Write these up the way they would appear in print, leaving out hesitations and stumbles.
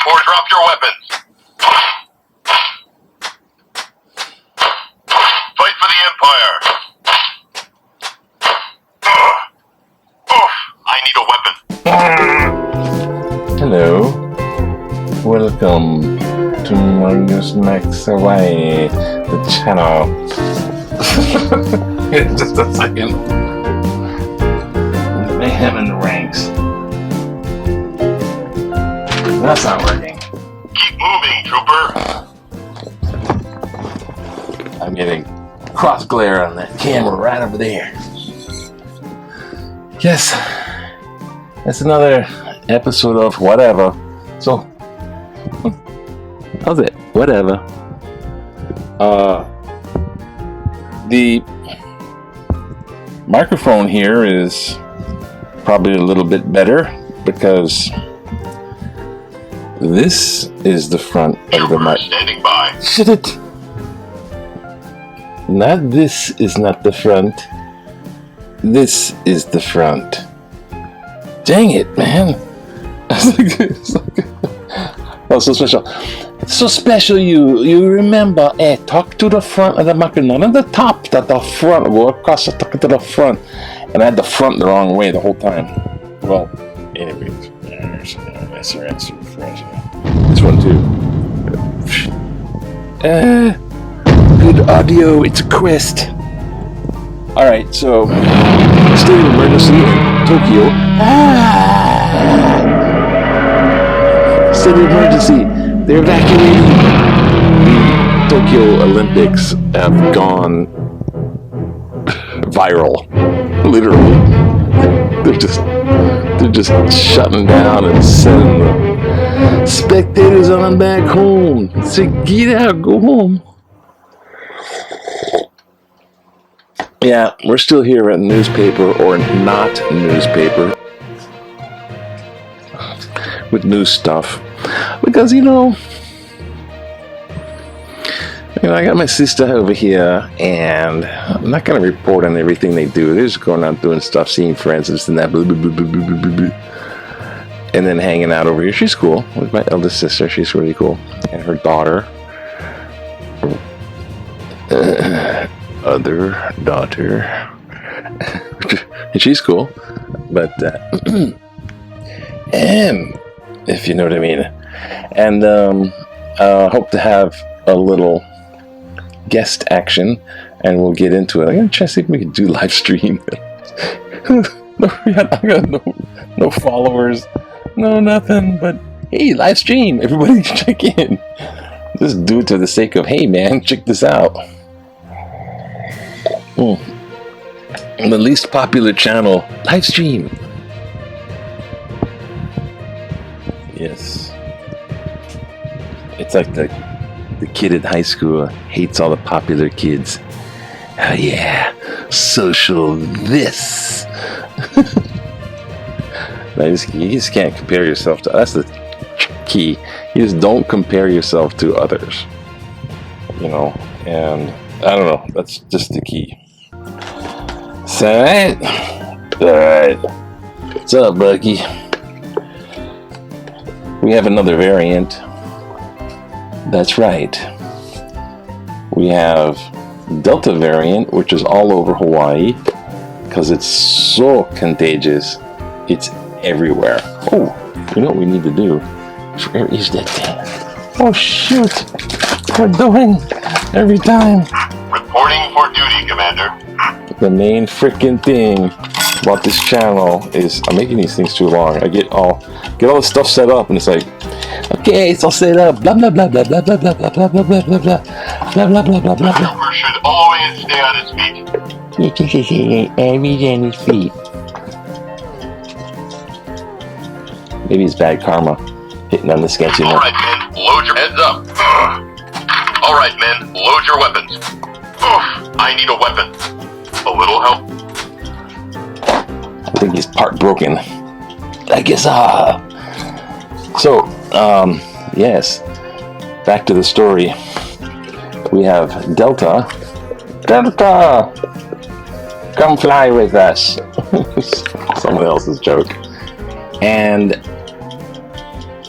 Or drop your weapons. Fight for the Empire. Oof, I need a weapon. Hello. Welcome to Mario's Max Hawaii, the channel. Just a second. Mayhem in the ranks. That's not working. Keep moving, trooper. I'm getting cross glare on that camera right over there. Yes, it's another episode of Whatevah. So, how's it? Whatevah. The microphone here is probably a little bit better because this is the front of the mic. Standing by. Shut it! Not this is not the front. This is the front. Dang it, man! Oh, so special. So special you remember, talk to the front of the microphone, not at the top, to the front. Go across the talk to the front. And I had the front the wrong way the whole time. Well, anyways, there's our answer for this one too. Good audio, it's a quest. Alright, so state of emergency in Tokyo. State of emergency. They're evacuating. The Tokyo Olympics have gone viral. Literally. They're just shutting down and sending the spectators on back home. Say, get out, go home. Yeah, we're still here at newspaper or not newspaper with news stuff. Because, I got my sister over here, and I'm not going to report on everything they do. They're just going out doing stuff, seeing friends, and this and that, blah, blah, blah, blah, blah, blah, blah. And then hanging out over here. She's cool with my eldest sister. She's really cool. And her daughter. Other daughter. And she's cool. But, and, if you know what I mean. And, hope to have a little guest action, and we'll get into it. I'm gonna try to see if we can do live stream. I got no followers, no nothing, but hey, live stream, everybody check in. Just do it to the sake of, hey man, check this out. The least popular channel, live stream. Yes. It's like the kid at high school hates all the popular kids. Oh yeah, social this. You just can't compare yourself to. That's the key. You just don't compare yourself to others. And I don't know. That's just the key. So, alright. What's up, Bucky? We have another variant. That's right. We have Delta variant, which is all over Hawaii because it's so contagious. It's everywhere. Oh, you know what we need to do? Where is that thing? Oh shoot! We're doing every time. Reporting for duty, Commander. The main freaking thing. about this channel is I'm making these things too long. I get all the stuff set up, and it's like, okay, it's all set up. Blah blah blah blah blah blah blah blah blah blah blah blah blah blah blah blah blah blah. Trooper should always stay on his feet. Always on his feet. Maybe it's bad karma hitting on the sketchy note. Alright, men, load your heads up. Alright, men, load your weapons. I need a weapon. A little help. I think he's part broken. I guess, So, yes. Back to the story. We have Delta. Delta! Come fly with us. Someone else's joke. And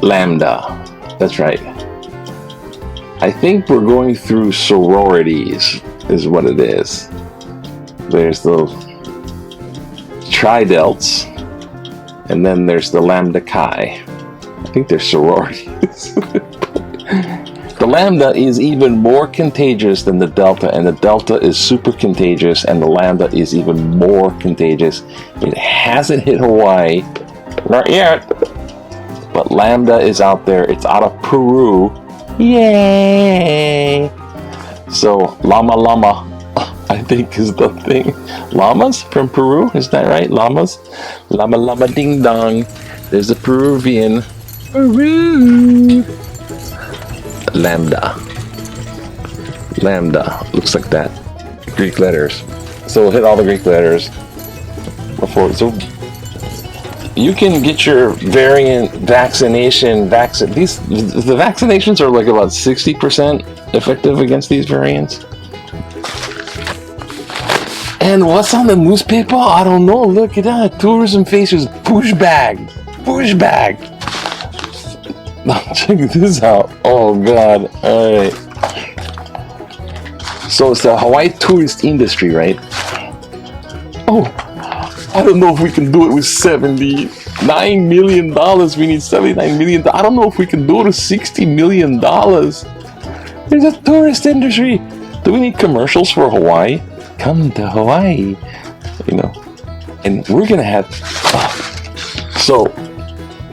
Lambda. That's right. I think we're going through sororities, is what it is. There's the Tri-Delts, and then there's the Lambda Chi. I think they're sororities. The Lambda is even more contagious than the Delta, and the Delta is super contagious, and the Lambda is even more contagious. It hasn't hit Hawaii, not yet, but Lambda is out there. It's out of Peru. Yay! So, Llama, I think is the thing. Llamas from Peru, is that right? Llamas? Llama ding dong. There's a Peruvian. Peru. Lambda. Looks like that. Greek letters. So we'll hit all the Greek letters before. So you can get your variant vaccination. These the vaccinations are like about 60% effective against these variants. And what's on the newspaper? I don't know. Look at that. Tourism faces pushback. Now check this out. Oh God. Alright. So it's the Hawaii tourist industry, right? Oh, I don't know if we can do it with $79 million. We need $79 million. I don't know if we can do it with $60 million. There's a tourist industry. Do we need commercials for Hawaii? Come to Hawaii. You know. And we're gonna have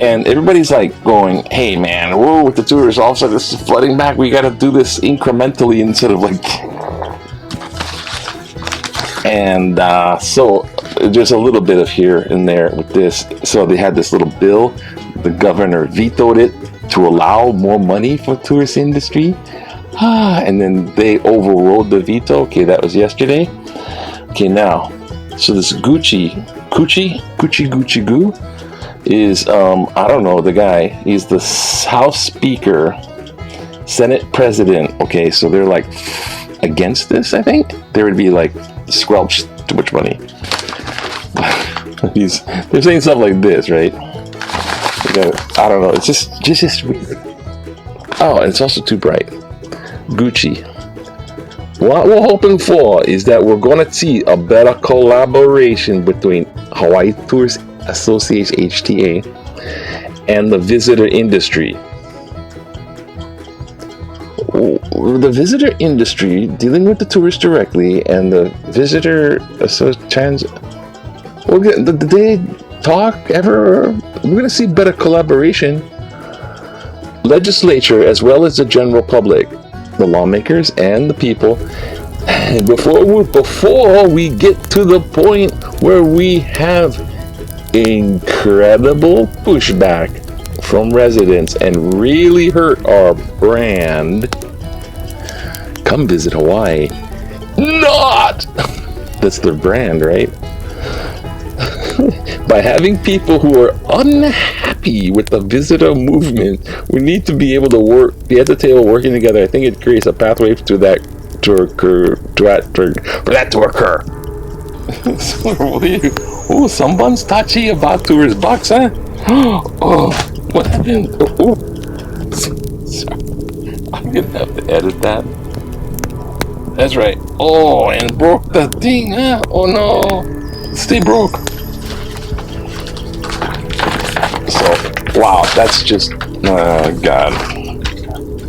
and everybody's like going, hey man, we're with the tourists, all of a sudden this is flooding back, we gotta do this incrementally instead of like, and so there's a little bit of here and there with this. So they had this little bill, the governor vetoed it to allow more money for tourist industry, and then they overrode the veto. Okay, that was yesterday. Okay, now, so this Gucci Goo is, I don't know, the guy, he's the House Speaker, Senate President. Okay, so they're like against this, I think. There would be like, squelch, too much money. They're saying stuff like this, right? I don't know, it's just weird. Oh, and it's also too bright. Gucci. What we're hoping for is that we're going to see a better collaboration between Hawaii Tourist Association, HTA, and the visitor industry. The visitor industry dealing with the tourists directly, and the visitor did they talk ever? We're going to see better collaboration. Legislature as well as the general public, the lawmakers and the people. And before we get to the point where we have incredible pushback from residents and really hurt our brand, come visit Hawaii. Not! That's their brand, right? By having people who are unhappy with the visitor movement, we need to be able to be at the table working together. I think it creates a pathway for that to occur. Oh, someone's touchy about tourist bucks, huh? Oh, what happened? Oh, sorry. I'm gonna have to edit that. That's right. Oh, and broke the thing, huh? Oh no. Stay broke. So, wow, that's just, God.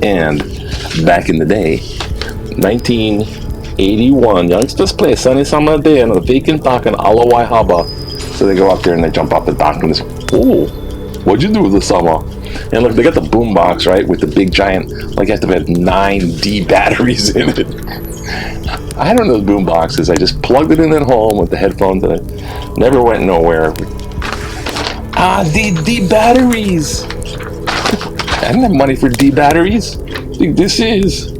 And back in the day, 1981, youngsters play sunny summer day on a vacant dock in Ala Waihaba. So they go out there and they jump off the dock and they say, oh, what'd you do this summer? And look, they got the boom box, right, with the big giant, like you have to have 9D batteries in it. I had one of those boom boxes. I just plugged it in at home with the headphones and it never went nowhere. D batteries. I didn't have money for D batteries. I think this is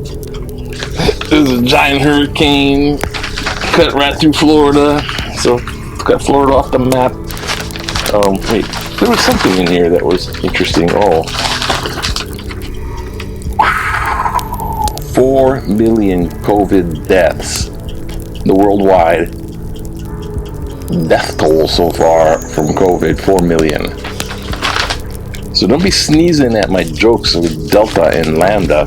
a giant hurricane cut right through Florida. So cut Florida off the map. Wait, there was something in here that was interesting. 4 million COVID deaths. The worldwide death toll so far from COVID, 4 million. So don't be sneezing at my jokes with Delta and Lambda.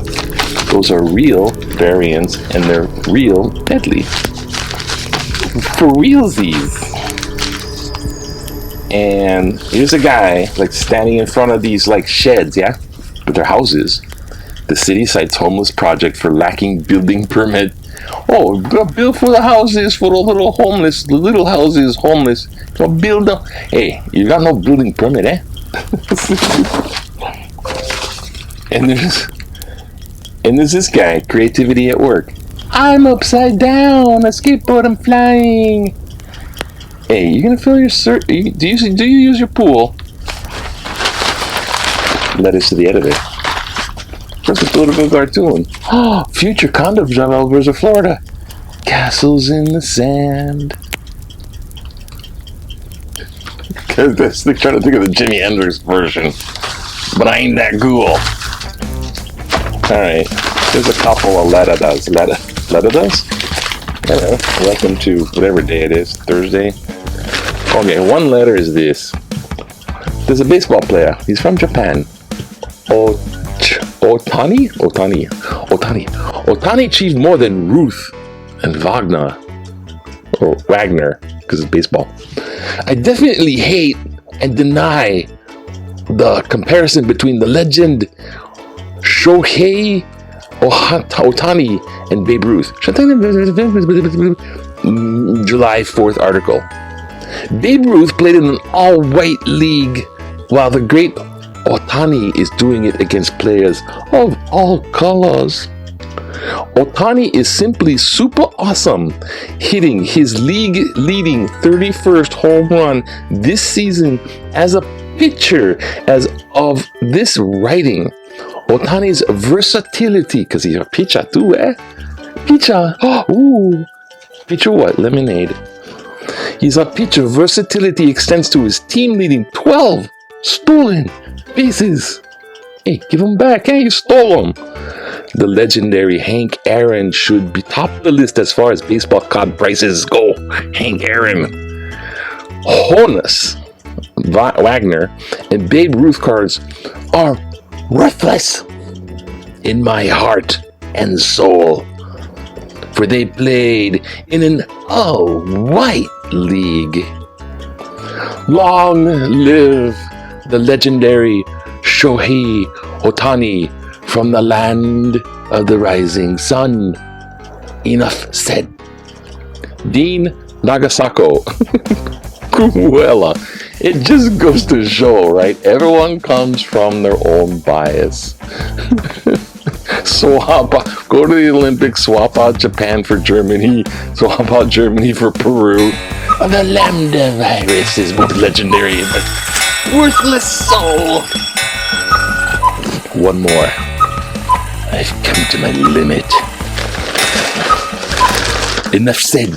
Those are real variants and they're real deadly. For realsies. And here's a guy like standing in front of these like sheds, yeah? With their houses. The city cites homeless project for lacking building permit. Oh, build for the houses for the little homeless. The little houses homeless. So build them. Hey, you got no building permit, eh? and there's this guy, creativity at work. I'm upside down, a skateboard, I'm flying. Hey, you gonna fill your do you use your pool? Letters to the editor. That's a political cartoon. Oh, future condo developers of Florida. Castles in the sand. Because they're trying to think of the Jimi Hendrix version. But I ain't that cool. Alright. There's a couple of Letta-das. Letta-das? Hello. Welcome to whatever day it is. Thursday. Okay, one letter is this. There's a baseball player. He's from Japan. Otani achieved more than Ruth and Wagner. Or Wagner, because it's baseball. I definitely hate and deny the comparison between the legend Shohei Otani and Babe Ruth. July 4th article. Babe Ruth played in an all-white league, while the great Otani is doing it against players of all colors. Otani is simply super awesome, hitting his league-leading 31st home run this season as a pitcher. As of this writing, Otani's versatility, because he's a pitcher too, eh? Pitcher. Ooh. Pitcher what? Lemonade. He's a pitcher. Versatility extends to his team-leading 12 stolen bases. Hey, give them back. Hey, you stole them. The legendary Hank Aaron should be top of the list as far as baseball card prices go. Hank Aaron. Honus, Wagner, and Babe Ruth cards are worthless in my heart and soul, for they played in an all-white league. Long live the legendary Shohei Otani from the land of the rising sun. Enough said. Dean Nagasako. Cruella. It just goes to show, right? Everyone comes from their own bias. Swap out, go to the Olympics, swap out Japan for Germany, swap out Germany for Peru. The Lambda virus is both legendary but worthless soul. One more. I've come to my limit. Enough said.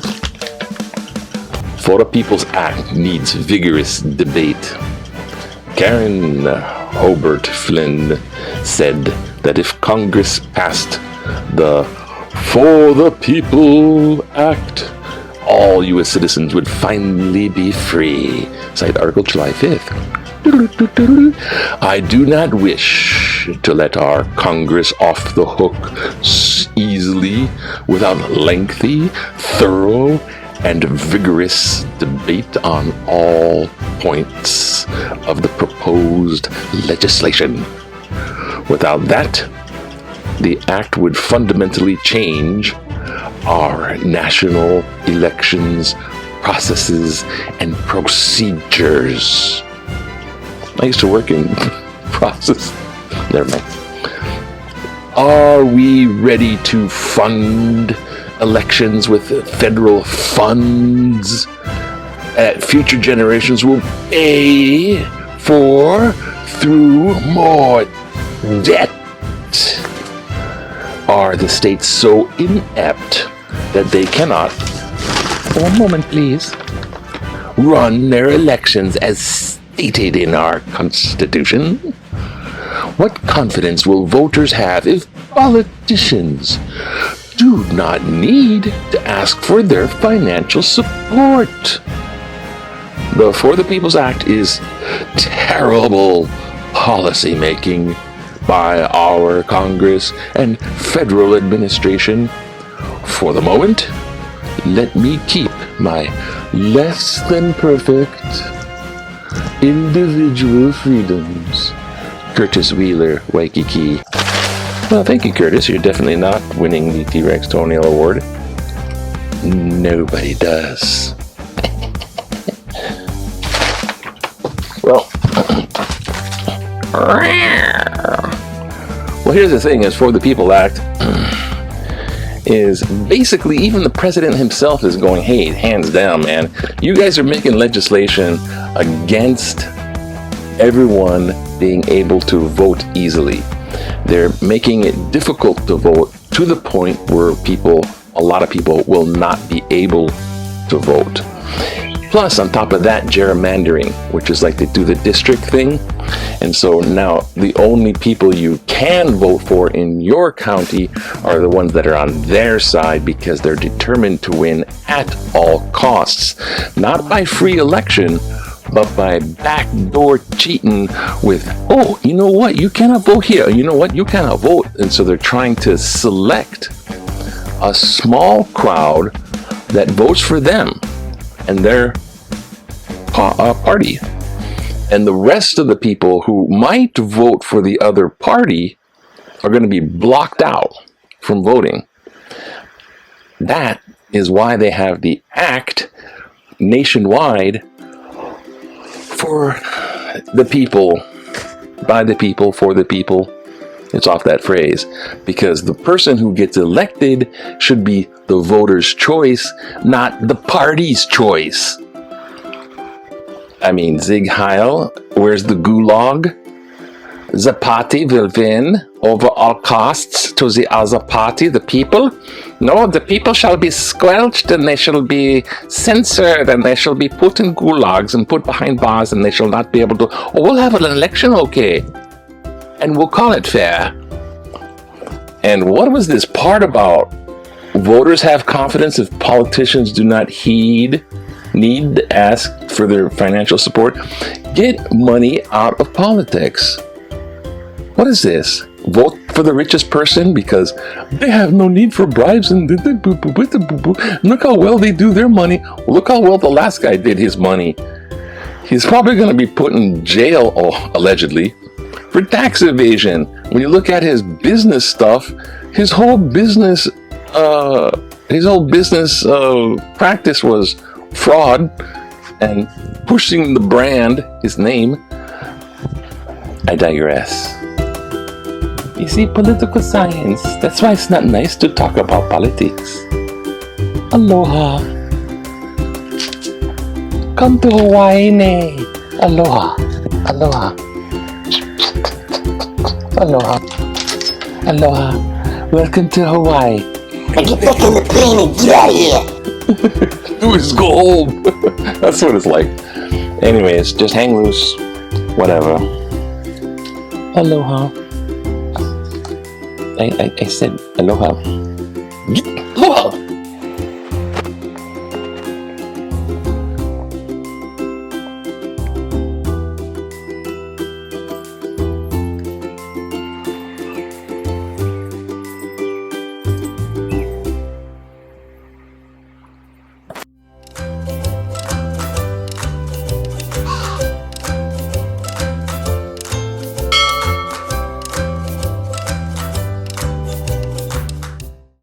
For the People's Act needs vigorous debate. Karen Hobart Flynn said that if Congress passed the For the People Act, all U.S. citizens would finally be free. Cite Article July 5th. I do not wish to let our Congress off the hook easily without lengthy, thorough, and vigorous debate on all points of the proposed legislation. Without that, the act would fundamentally change our national elections processes and procedures. I used to work in process. Never mind. Are we ready to fund elections with federal funds that future generations will pay for through more debt? Are the states so inept that they cannot, one moment please, run their elections as stated in our Constitution? What confidence will voters have if politicians do not need to ask for their financial support? The For the People's Act is terrible policy making by our Congress and federal administration. For the moment, let me keep my less than perfect individual freedoms. Curtis Wheeler, Waikiki. Well, thank you, Curtis. You're definitely not winning the T-Rex Toenail Award. Nobody does. Well, here's the thing, is For the People Act is basically, even the president himself is going, hey, hands down, man, you guys are making legislation against everyone being able to vote easily. They're making it difficult to vote to the point where a lot of people will not be able to vote. Plus, on top of that, gerrymandering, which is like they do the district thing. And so now the only people you can vote for in your county are the ones that are on their side, because they're determined to win at all costs. Not by free election, but by backdoor cheating with, oh, you know what, you cannot vote here, you know what, you cannot vote. And so they're trying to select a small crowd that votes for them and their party. And the rest of the people who might vote for the other party are going to be blocked out from voting. That is why they have the act nationwide for the people, by the people, for the people. It's off that phrase, because the person who gets elected should be the voter's choice, not the party's choice. I mean, Zig Heil, where's the gulag? The party will win over all costs to the other party, the people. No, the people shall be squelched, and they shall be censored, and they shall be put in gulags and put behind bars, and they shall not be able to, oh, we'll have an election, okay, and we'll call it fair. And what was this part about? Voters have confidence if politicians do not need to ask for their financial support. Get money out of politics. What is this? Vote for the richest person because they have no need for bribes, and look how well they do their money. Look how well the last guy did his money. He's probably going to be put in jail, allegedly, for tax evasion. When you look at his business stuff, his whole business practice was fraud and pushing the brand, his name. I digress. You see, political science, that's why it's not nice to talk about politics. Aloha. Come to Hawaii, ne. Aloha. Aloha. Aloha. Aloha. Welcome to Hawaii. Now get back on the plane and get out of here. Do is go home. That's what it's like. Anyways, just hang loose. Whatever. Aloha. I said aloha. Aloha.